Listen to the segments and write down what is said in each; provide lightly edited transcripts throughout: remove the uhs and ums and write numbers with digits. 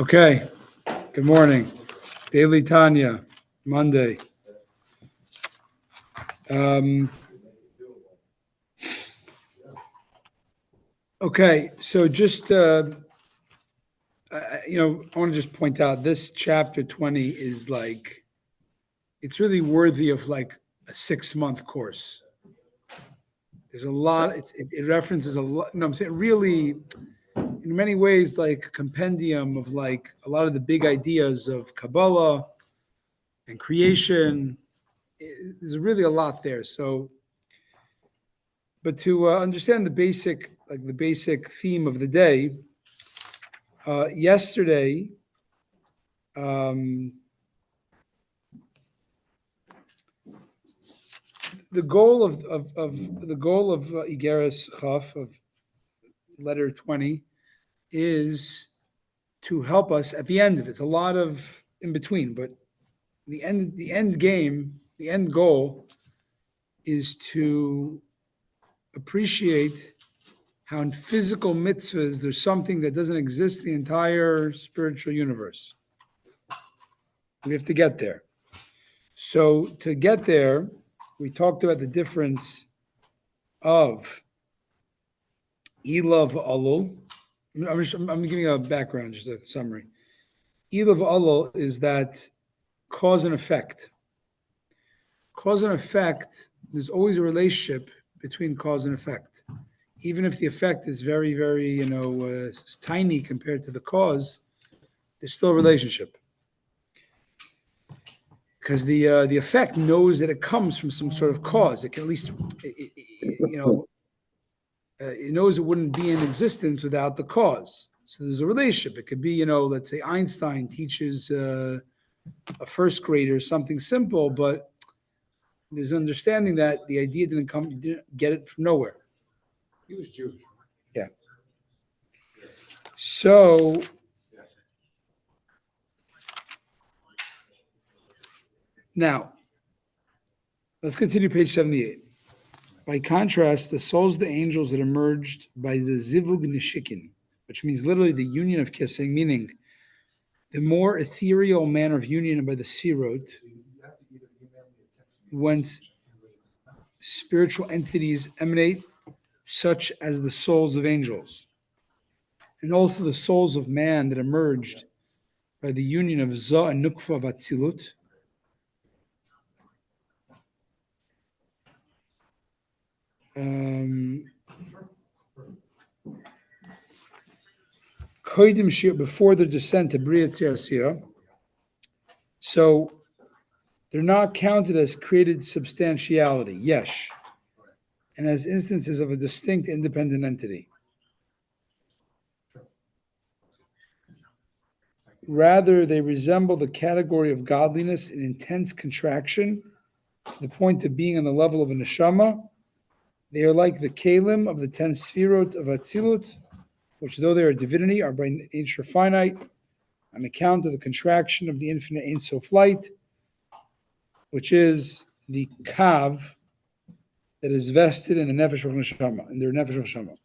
Okay, good morning. Daily Tanya, Monday. Okay, so just, I want to just point out this chapter 20 is like, it's really worthy of like a 6-month course. There's a lot, it references a lot, I'm saying really, in many ways, like a compendium of like a lot of the big ideas of Kabbalah and creation. There's really a lot there. So, but to understand the basic theme of the day, yesterday, the goal of Igeres Chaf, of letter 20, is to help us at the end of it. It's a lot of in between, but the end game, the end goal is to appreciate how in physical mitzvahs there's something that doesn't exist in the entire spiritual universe. We have to get there. So to get there, we talked about the difference of Ilav Alul. I'm giving you a background, just a summary. Ilav Alul is that cause and effect. Cause and effect, there's always a relationship between cause and effect. Even if the effect is very, very, tiny compared to the cause, there's still a relationship. Because the effect knows that it comes from some sort of cause. It can at least, it knows it wouldn't be in existence without the cause. So there's a relationship. It could be, let's say Einstein teaches a first grader something simple, but there's understanding that the idea didn't get it from nowhere. He was Jewish. Yeah. So now, let's continue page 78. By contrast, the souls of the angels that emerged by the zivug nishikin, which means literally the union of kissing, meaning the more ethereal manner of union by the sefirot, whence spiritual entities emanate, such as the souls of angels, and also the souls of man that emerged by the union of Za and Nukfa of Atzilut, before their descent to Bria Tzirasira. So they're not counted as created substantiality, yesh, and as instances of a distinct independent entity. Rather, they resemble the category of godliness in intense contraction to the point of being on the level of a neshama. They are like the kalim of the 10 sefirot of Atzilut, which, though they are divinity, are by nature finite, on account of the contraction of the infinite Ein Sof light, which is the kav that is vested in the nefesh of neshama, in their nefesh of neshama.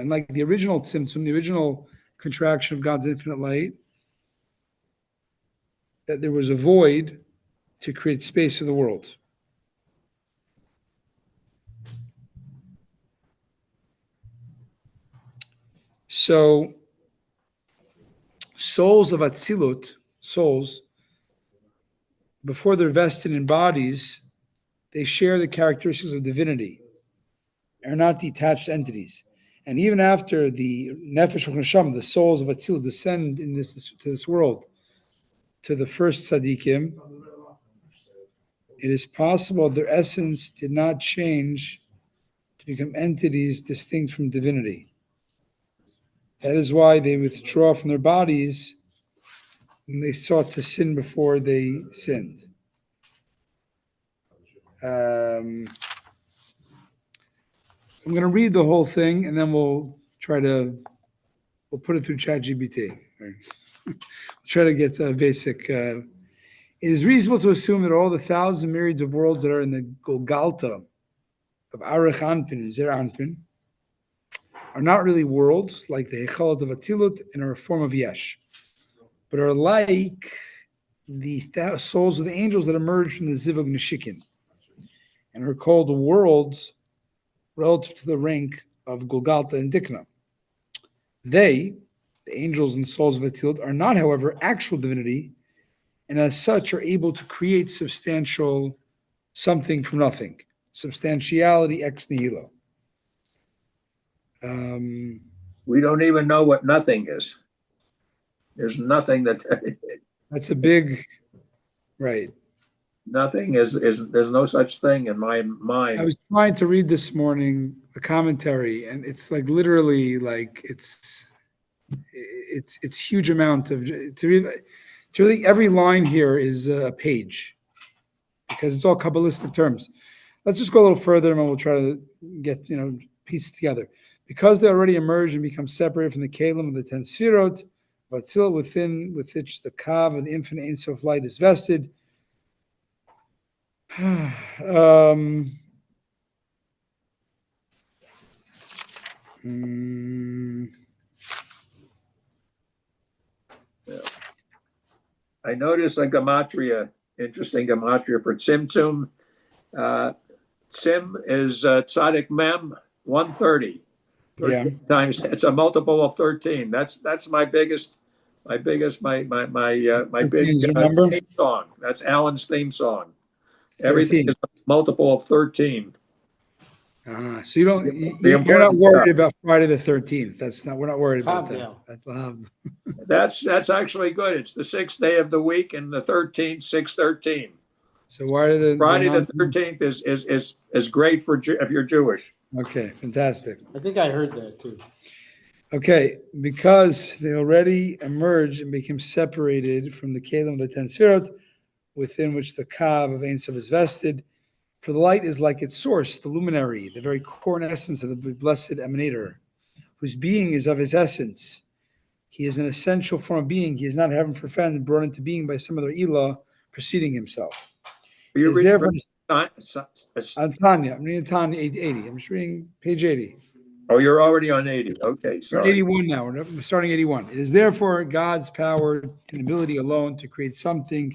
And like the original tzimtzum, the original contraction of God's infinite light, that there was a void to create space for the world. So, souls of Atzilut, souls, before they're vested in bodies, they share the characteristics of divinity, are not detached entities. And even after the nefesh of neshama, the souls of Atzilut, descend to this world, to the first tzaddikim, it is possible their essence did not change to become entities distinct from divinity. That is why they withdraw from their bodies when they sought to sin before they sinned. I'm going to read the whole thing, and then we'll put it through ChatGPT. We'll try to get basic. It is reasonable to assume that all the thousand myriads of worlds that are in the Golgalta of Arach Anpin and Zer Anpin are not really worlds like the Hechalot of Atzilut and are a form of Yesh, but are like the souls of the angels that emerge from the Zivug Neshikin and are called worlds relative to the rank of Golgalta and Dikna. They, the angels and souls of Atzilut, are not, however, actual divinity, and as such are able to create substantial something from nothing. Substantiality ex nihilo. We don't even know what nothing is. There's nothing that That's a big, right. nothing is there's no such thing in my mind. I was trying to read this morning the commentary, and it's like literally like it's huge amount of to really every line here is a page because it's all Kabbalistic terms. Let's just go a little further and we'll try to get piece together. Because they already emerge and become separated from the Kalim of the 10 Sfirot, Vatzil within with which the Kav of the infinite Ein Sof light is vested. I noticed a gematria, interesting gematria for Tzimtzum. Tzim is Tzadik Mem 130. 13 times it's a multiple of 13. That's my biggest big theme song. That's Alan's theme song. 13. Everything is a multiple of 13. So you're not worried about Friday the 13th. We're not worried about that. That's actually good. It's the 6th day of the week and the 13th, 613. So why are Friday the 13th is great if you're Jewish. Okay, fantastic. I think I heard that too. Okay, because they already emerged and became separated from the Kalim of the 10 Sfirot, within which the Kav of Ein Sof is vested. For the light is like its source, the luminary, the very core and essence of the blessed emanator, whose being is of his essence. He is an essential form of being. He is not heaven for friend and brought into being by some other Ilah preceding himself. You're reading on Tanya. I'm reading Tanya 80. I'm just reading page 80. Oh, you're already on 80. Okay, sorry. We're 81 now. We're starting 81. It is therefore God's power and ability alone to create something,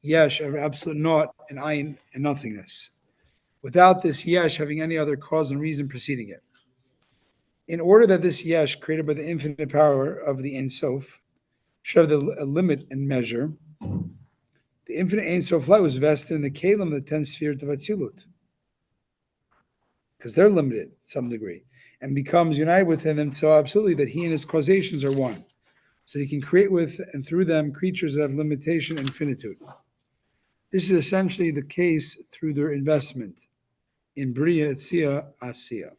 yesh, of absolute naught, and ayin, and nothingness, without this yesh having any other cause and reason preceding it. In order that this yesh, created by the infinite power of the Ein Sof, should have a limit and measure, the infinite Ein Sof light was vested in the Kalim of the 10 Sfirot of Atzilut, because they're limited to some degree, and becomes united within them so absolutely that he and his causations are one, so that he can create with and through them creatures that have limitation and finitude. This is essentially the case through their investment in Bria, Tzia, Asiya.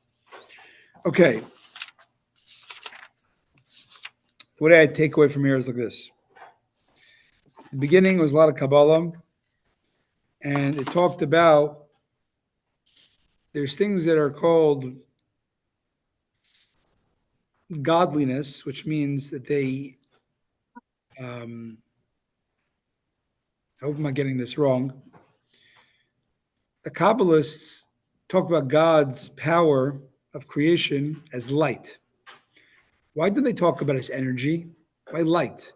Okay. What I take away from here is like this. The beginning was a lot of Kabbalah, and it talked about there's things that are called godliness, which means that they, I hope I'm not getting this wrong. The Kabbalists talk about God's power of creation as light. Why did they talk about its energy? Why light?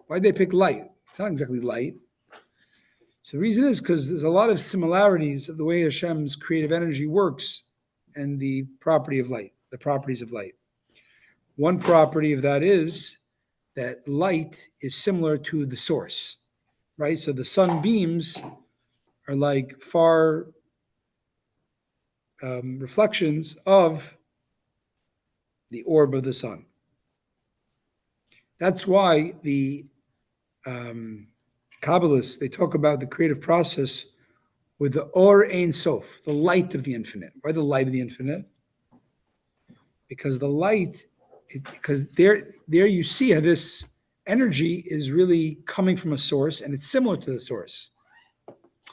Why did they pick light? It's not exactly light. So the reason is because there's a lot of similarities of the way Hashem's creative energy works and the property of light, the properties of light. One property of that is that light is similar to the source, right? So the sun beams are like far reflections of the orb of the sun. That's why the Kabbalists, they talk about the creative process with the Or Ein Sof, the light of the infinite. Why the light of the infinite? Because the light, because there you see how this energy is really coming from a source, and it's similar to the source.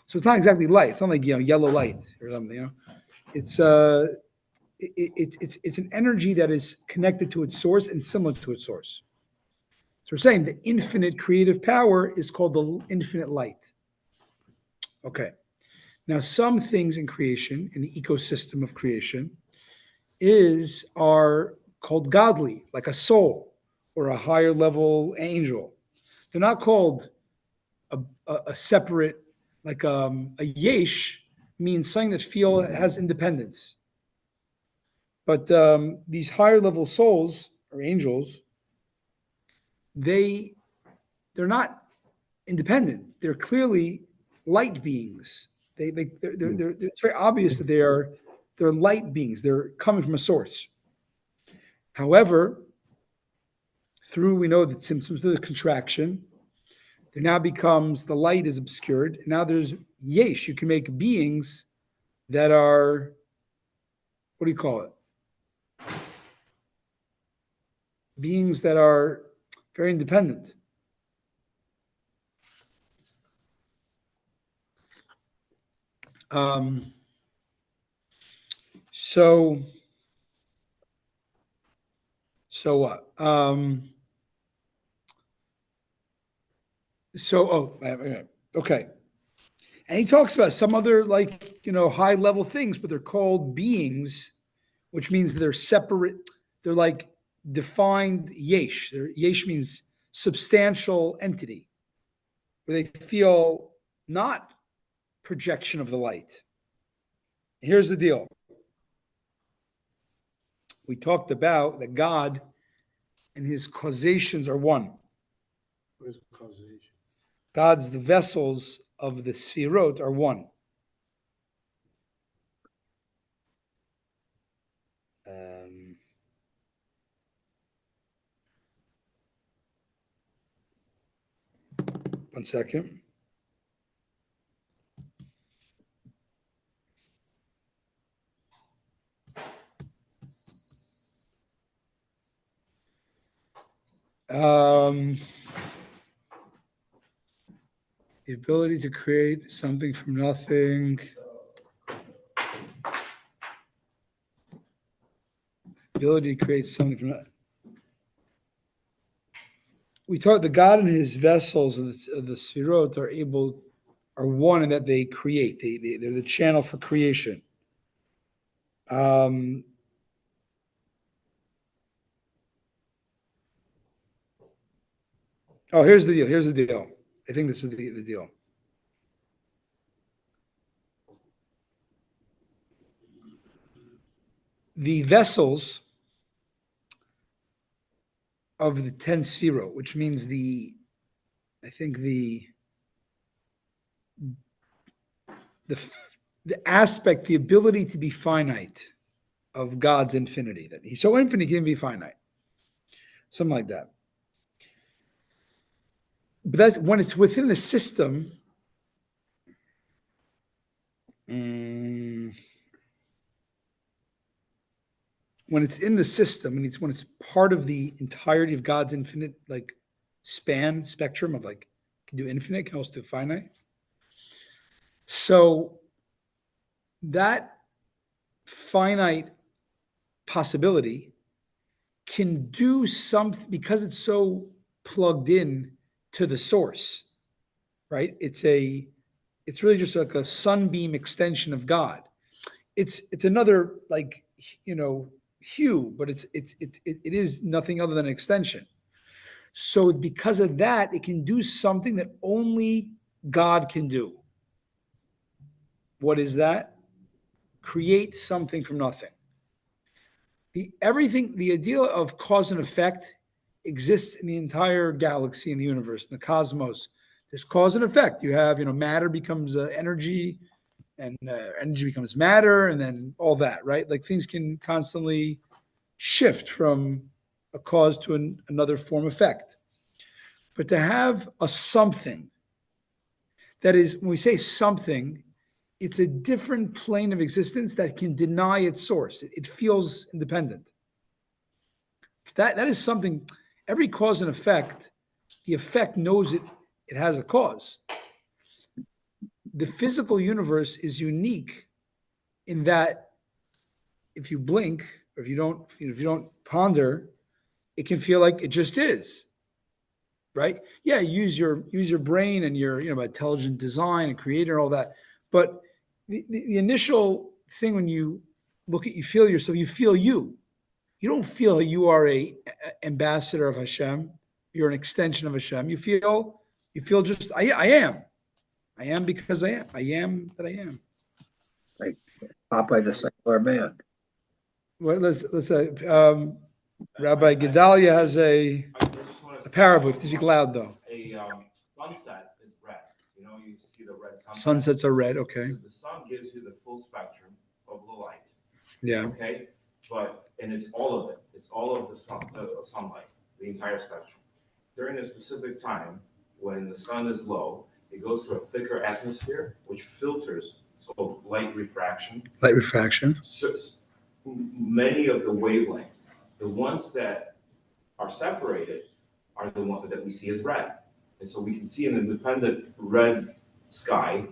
So it's not exactly light. It's not like yellow light or something. It's it's an energy that is connected to its source and similar to its source. So we're saying the infinite creative power is called the infinite light. Okay. Now, some things in creation, in the ecosystem of creation, are called godly, like a soul or a higher level angel. They're not called a separate, like a yesh means something that has independence. But these higher level souls or angels, they're not independent. They're clearly light beings. It's very obvious that they're light beings. They're coming from a source. However, we know that symptoms of the contraction, there now becomes the light is obscured. Now there's yesh. You can make beings that are, what do you call it? Beings that are very independent. So what? Okay. And he talks about some other high level things, but they're called beings, which means they're separate. They're like defined yesh. Yesh means substantial entity, where they feel not projection of the light. Here's the deal. We talked about that God and his causations are one. What is causation? The vessels of the sefirot are one. One second. The ability to create something from nothing. Ability to create something from nothing. We talked the God and his vessels of the sefirot are one in that they create. They're the channel for creation. Here's the deal. I think this is the deal. The vessels of the 10 sefirot, which means the aspect, the ability to be finite of God's infinity, that he's so infinite he can be finite. Something like that. But that's when it's within the system. When it's in the system, and when it's part of the entirety of God's infinite spectrum of can do infinite, can also do finite. So that finite possibility can do something because it's so plugged in to the source, right? It's really just like a sunbeam extension of God. It's another hue, but it is nothing other than an extension. So because of that, it can do something that only God can do. What is that? Create something from nothing. The idea of cause and effect exists in the entire galaxy and the universe, in the cosmos. There's cause and effect. You have, matter becomes energy, and energy becomes matter, and then all that, right? Like things can constantly shift from a cause to another form effect. But to have a something that is, when we say something, it's a different plane of existence that can deny its source. It feels independent. That is something, every cause and effect, the effect knows it has a cause. The physical universe is unique in that if you blink, or if you don't ponder, it can feel like it just is, right? Yeah, use your brain and your intelligent design and creator and all that, but the initial thing when you look at, you feel yourself, you feel you. you don't feel you are a ambassador of Hashem. You're an extension of Hashem. You feel just, I am. I am because I am. I am that I am. Like Popeye the Sailor Man. Well, let's Rabbi Gedalia has a parable. You have to speak loud, though. Sunset is red. You know, you see the red sunset. Sunsets are red, okay. So the sun gives you the full spectrum of the light. Yeah. Okay, and it's all of it. It's all of the sunlight, the entire spectrum. During a specific time, when the sun is low, it goes through a thicker atmosphere, which filters, so light refraction. Light refraction. So, many of the wavelengths, the ones that are separated, are the ones that we see as red. And so we can see an independent red sky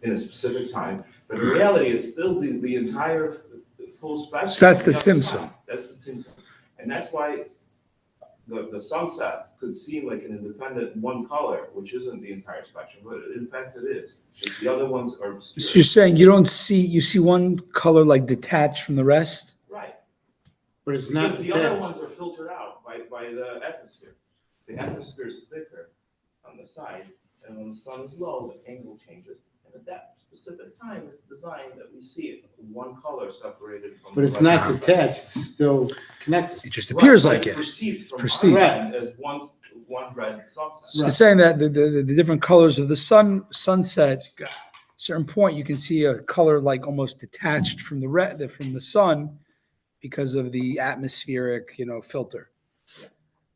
in a specific time, but in reality, it's still the entire full spectrum. So that's the Simpson. That's the Simpson. And that's why the sunset could seem like an independent one color, which isn't the entire spectrum, but in fact it is. Just the other ones are obscure. So you're saying you see one color like detached from the rest? Right. But it's not Because the other detached. ones are filtered out by the atmosphere. The atmosphere is thicker on the side, and when the sun is low, the angle changes. And at that specific time, it's designed that we see it, one color separated from. But the it's rest not of the detached, it's still connected. It just appears Right, like it's it. Perceived from Perceived. our end as one red sunset. So you're saying that the different colors of the sunset, at a certain point you can see a color like almost detached from from the sun because of the atmospheric, filter.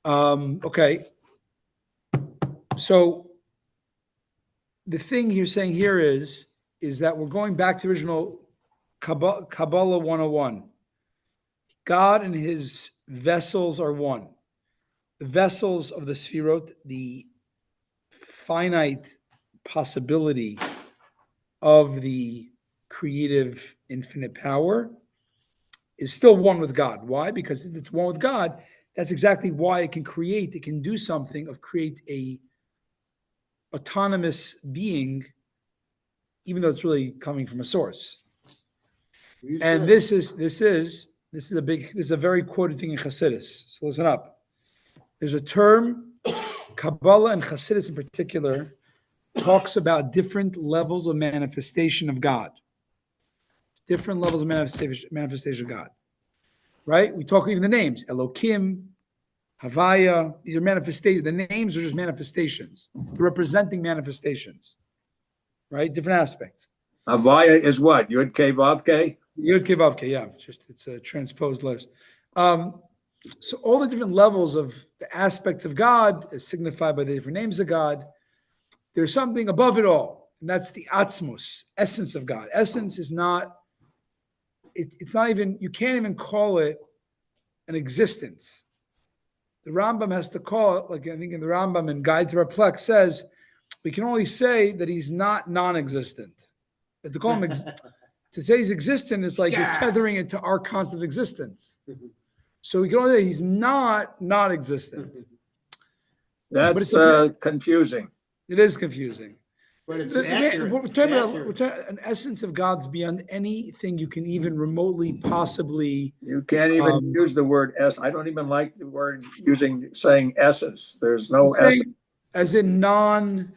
Okay. So the thing you're saying here is that we're going back to original Kabbalah 101. God and his vessels are one. The vessels of the Sfirot, the finite possibility of the creative infinite power, is still one with God. Why? Because it's one with God. That's exactly why it can do something of create a autonomous being, even though it's really coming from a source. And this is a very quoted thing in Chassidus. So listen up. There's a term, Kabbalah and Chassidus in particular, talks about different levels of manifestation of God. Different levels of manifestation of God. Right? We talk even the names, Elokim, Havaya. These are manifestations. The names are just manifestations. They're representing manifestations. Right? Different aspects. Havaya is what? Yud K Vav K? Yud Kei Vav Kei, yeah. It's transposed letters. So all the different levels of the aspects of God is signified by the different names of God. There's something above it all, and that's the Atzmos, essence of God. Essence is not, it's not even, you can't even call it an existence. The Rambam has to call it, like I think in the Rambam in Guide to Replex says, we can only say that he's not non-existent. But to call him, to say he's existent is like you're tethering it to our concept of existence. So we can only say he's not existent. That's confusing. It is confusing. But it's We're accurate. talking about an essence of God's beyond anything you can even remotely possibly. You can't even use the word S. I don't even like the word saying essence. There's no essence. As in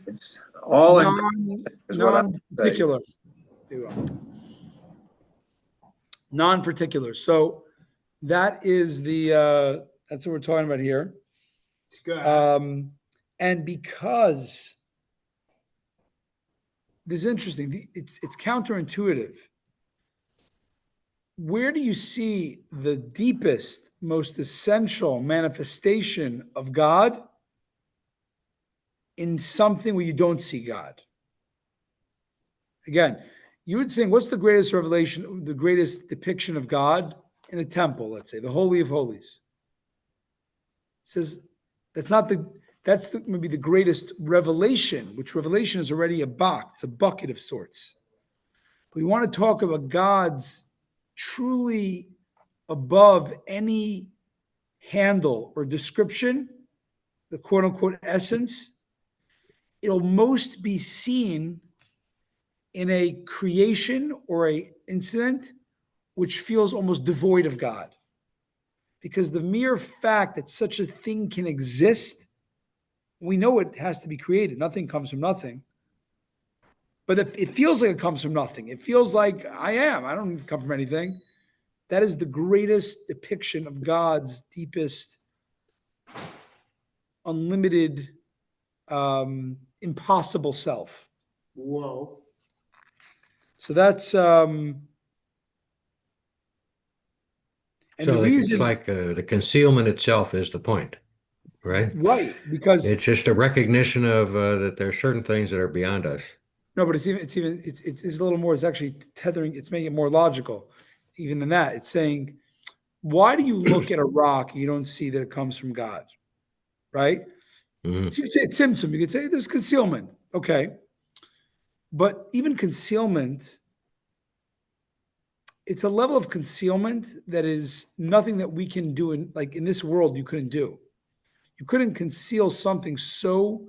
It's all non-particular. Non-particular. So that is that's what we're talking about here. It's good. And because this is interesting, it's counterintuitive. Where do you see the deepest, most essential manifestation of God? In something where you don't see God. Again, you would think, what's the greatest revelation, the greatest depiction of God? In the temple, let's say, the Holy of Holies. It says that's maybe the greatest revelation, which revelation is already a box, it's a bucket of sorts. But we want to talk about God's truly above any handle or description, the quote unquote essence. It'll most be seen in a creation or a incident which feels almost devoid of God. because the mere fact that such a thing can exist, we know it has to be created. Nothing comes from nothing. But if it feels like it comes from nothing, it feels like I don't come from anything. That is the greatest depiction of God's deepest, unlimited, impossible self. Whoa. So that's and So the reason, it's like the concealment itself is the point, right? right? Because It's just a recognition of that there are certain things that are beyond us. no, but it's a little more. It's actually tethering. It's making it more logical, even than that. It's saying, why do you look at a rock and you don't see that it comes from God, right? Mhm. So you say it's symptom. You could say there's concealment, okay, but even concealment, it's a level of concealment that is nothing that we can do in this world. You couldn't do. You couldn't conceal something so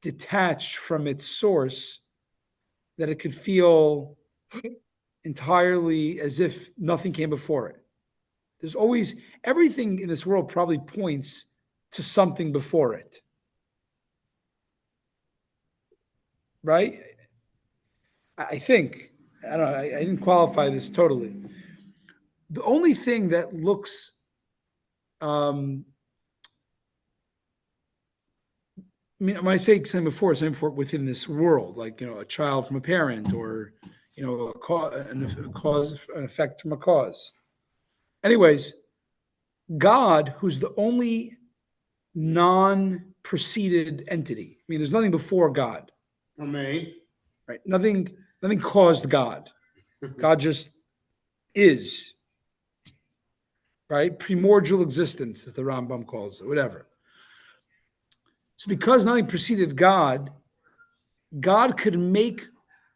detached from its source that it could feel entirely as if nothing came before it. There's always, everything in this world probably points to something before it. Right? I think, I don't know, I didn't qualify this totally. The only thing that looks I mean, when I say something before within this world, like, a child from a parent, or, a cause, an effect from a cause. Anyways, God, who's the only non-preceded entity. I mean, there's nothing before God, Amen. right? Nothing caused God. God just is, right? Primordial existence, as the Rambam calls it, whatever. So because nothing preceded God, God could make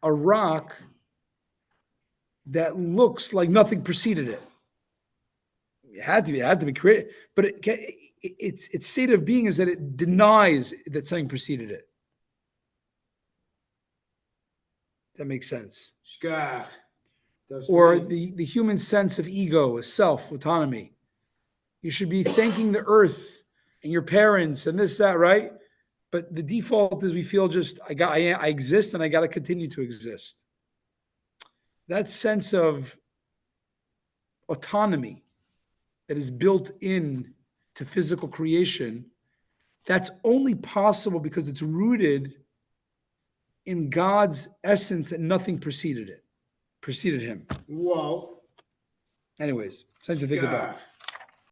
a rock that looks like nothing preceded it. It had to be created, but its state of being is that it denies that something preceded it. That makes sense. Shkach. Or the human sense of ego, self, autonomy. You should be thanking the earth and your parents and this, that, right? But the default is we feel just I exist and I got to continue to exist. That sense of autonomy that is built in to physical creation, that's only possible because it's rooted in God's essence that nothing preceded him. Whoa. Anyways, something to think about. Shkach.